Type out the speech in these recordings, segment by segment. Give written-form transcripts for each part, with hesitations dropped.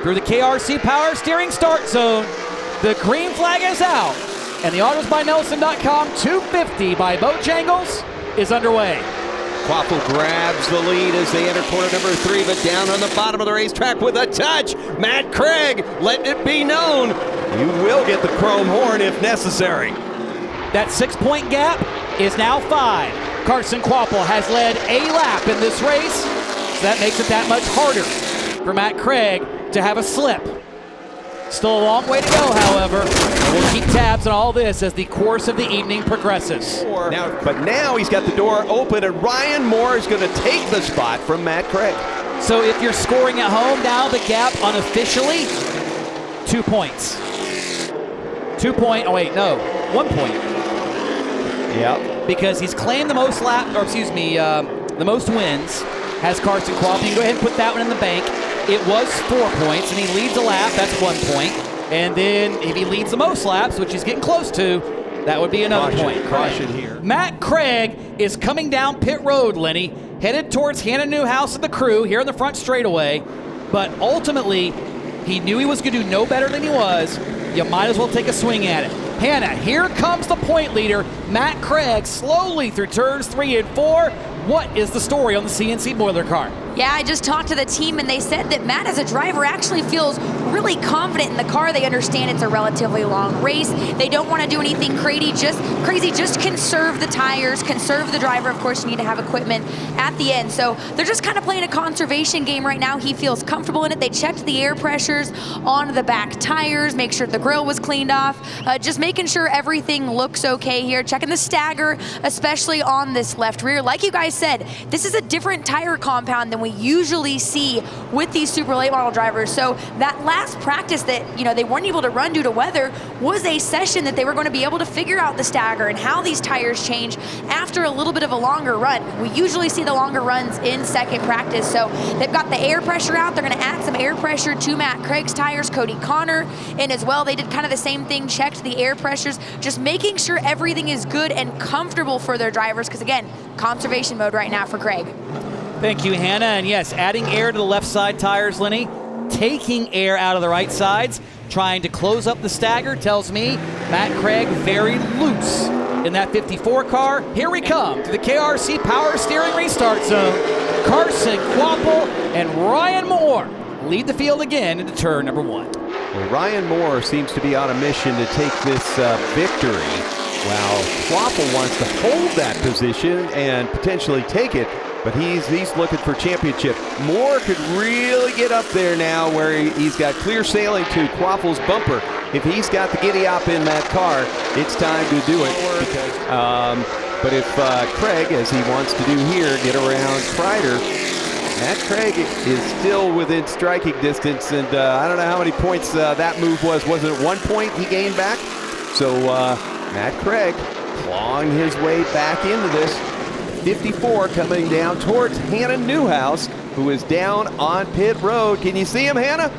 through the KRC Power Steering start zone. The green flag is out, and the AutosByNelson.com 250 by Bojangles is underway. Kvapil grabs the lead as they enter corner number 3, but down on the bottom of the racetrack with a touch. Matt Craig letting it be known, you will get the chrome horn if necessary. That 6-point gap is now 5. Carson Kvapil has led a lap in this race, so that makes it that much harder for Matt Craig to have a slip. Still a long way to go, however, and we'll keep tabs on all this as the course of the evening progresses. But now he's got the door open, and Ryan Moore is going to take the spot from Matt Craig. So if you're scoring at home, now the gap unofficially, 2 points. 1 point. Yep. Because he's claimed the most the most wins has Carson Kvapil. You can go ahead and put that one in the bank. It was 4 points, and he leads a lap, that's 1 point. And then if he leads the most laps, which he's getting close to, that would be another point. Caution here. Matt Craig is coming down pit road, Lenny, headed towards Hannah Newhouse and the crew here in the front straightaway. But ultimately, he knew he was going to do no better than he was. You might as well take a swing at it. Hannah, here comes the point leader, Matt Craig, slowly through turns 3 and 4. What is the story on the CNC boiler car? Yeah, I just talked to the team, and they said that Matt, as a driver, actually feels really confident in the car. They understand it's a relatively long race. They don't want to do anything crazy, just conserve the tires, conserve the driver. Of course, you need to have equipment at the end. So they're just kind of playing a conservation game right now. He feels comfortable in it. They checked the air pressures on the back tires, make sure the grill was cleaned off, just making sure everything looks okay here. Checking the stagger, especially on this left rear. Like you guys said, this is a different tire compound than we usually see with these super late model drivers. So that last practice that they weren't able to run due to weather was a session that they were going to be able to figure out the stagger and how these tires change after a little bit of a longer run. We usually see the longer runs in second practice. So they've got the air pressure out. They're going to add some air pressure to Matt Craig's tires. Cody Connor in as well. They did kind of the same thing, checked the air pressures, just making sure everything is good and comfortable for their drivers, because again, conservation mode right now for Craig. Thank you, Hannah. And yes, adding air to the left side tires, Lenny, taking air out of the right sides, trying to close up the stagger, tells me Matt Craig very loose in that 54 car. Here we come to the KRC Power Steering restart zone. Carson Kvapil and Ryan Moore lead the field again into turn number 1. Well, Ryan Moore seems to be on a mission to take this victory, while Kvapil wants to hold that position and potentially take it. But he's looking for championship. Moore could really get up there now where he's got clear sailing to Kvapil's bumper. If he's got the giddy-up in that car, it's time to do it. But if Craig, as he wants to do here, get around Kreider, Matt Craig is still within striking distance, and I don't know how many points that move was. Wasn't it 1 point he gained back? So Matt Craig clawing his way back into this. 54 coming down towards Hannah Newhouse, who is down on pit road. Can you see him, Hannah?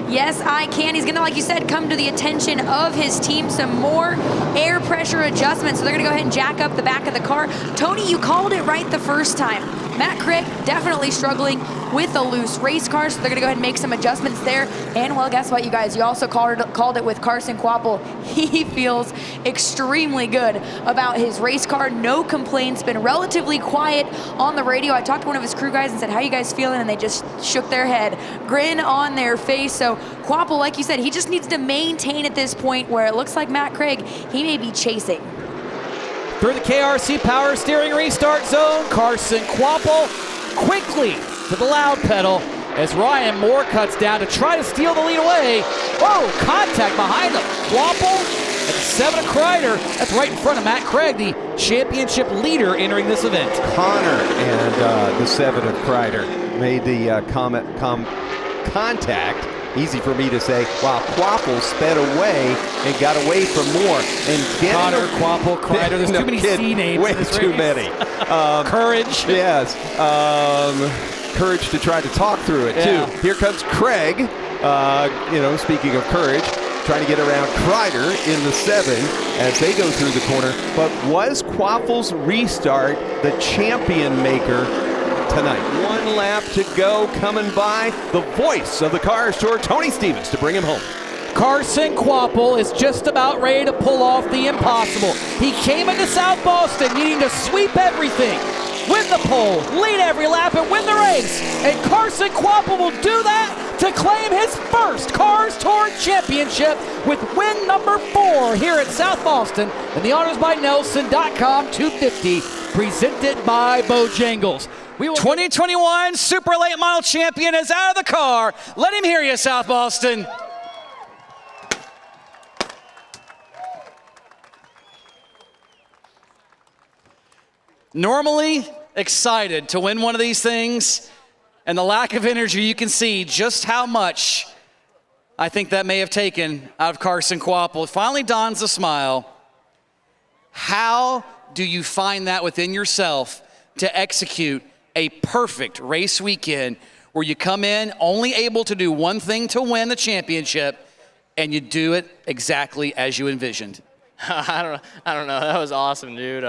Yes, I can. He's going to, like you said, come to the attention of his team. Some more air pressure adjustments. So they're going to go ahead and jack up the back of the car. Tony, you called it right the first time. Matt Craig definitely struggling with a loose race car, so they're going to go ahead and make some adjustments there. And, well, guess what, you guys? You also called it with Carson Kvapil. He feels extremely good about his race car. No complaints. Been relatively quiet on the radio. I talked to one of his crew guys and said, "How you guys feeling?" And they just shook their head. Grin on their face. So Kvapil, like you said, he just needs to maintain at this point where it looks like Matt Craig, he may be chasing. Through the KRC Power Steering restart zone, Carson Kvapil quickly to the loud pedal as Ryan Moore cuts down to try to steal the lead away. Whoa, contact behind him. Kvapil at the 7 of Kreider. That's right in front of Matt Craig, the championship leader entering this event. Connor and the 7 of Kreider made the contact. Easy for me to say, while Kvapil sped away and got away from Moore. And Connor, Kvapil, Kreider, there's too many C names. Way too many. Courage. Yes. Courage to try to talk through it, too. Here comes Craig, speaking of courage, trying to get around Kreider in the 7 as they go through the corner. But was Kvapil's restart the champion maker tonight. One lap to go, coming by. The voice of the CARS Tour, Tony Stevens, to bring him home. Carson Kvapil is just about ready to pull off the impossible. He came into South Boston needing to sweep everything, win the pole, lead every lap, and win the race. And Carson Kvapil will do that to claim his first CARS Tour championship with win number 4 here at South Boston in the HonorsByNelson.com 250, presented by Bojangles. 2021 Super Late Model champion is out of the car. Let him hear you, South Boston. Normally excited to win one of these things, and the lack of energy, you can see just how much I think that may have taken out of Carson Kvapil. It finally dawns a smile. How do you find that within yourself to execute a perfect race weekend where you come in only able to do one thing to win the championship, and you do it exactly as you envisioned? I don't know. That was awesome, dude.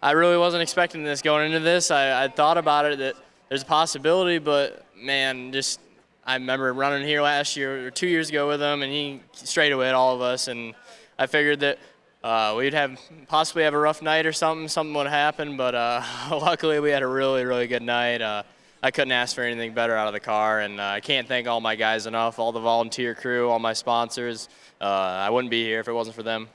I really wasn't expecting this going into this. I thought about it that there's a possibility, but man, I remember running here last year or 2 years ago with him, and he straight away at all of us, and I figured that we'd possibly have a rough night or something would happen, but luckily we had a really, really good night. I couldn't ask for anything better out of the car, and I can't thank all my guys enough, all the volunteer crew, all my sponsors. I wouldn't be here if it wasn't for them.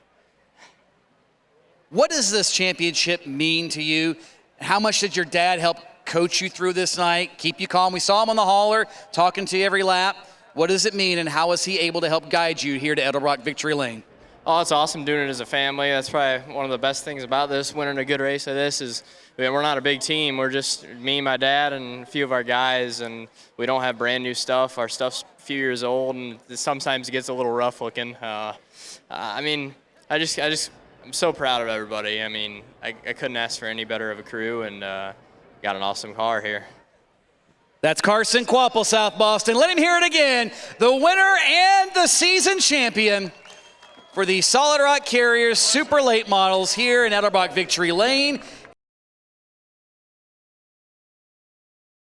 What does this championship mean to you? How much did your dad help coach you through this night, keep you calm? We saw him on the hauler, talking to you every lap. What does it mean, and how is he able to help guide you here to Edelbrock Victory Lane? Oh, it's awesome doing it as a family. That's probably one of the best things about this, winning a good race of this is we're not a big team. We're just me, my dad, and a few of our guys, and we don't have brand new stuff. Our stuff's a few years old, and sometimes it gets a little rough looking. I'm so proud of everybody. I mean, I couldn't ask for any better of a crew, and got an awesome car here. That's Carson Kvapil, South Boston. Let him hear it again. The winner and the season champion for the Solid Rock Carriers Super Late Models here in Edelbrock Victory Lane.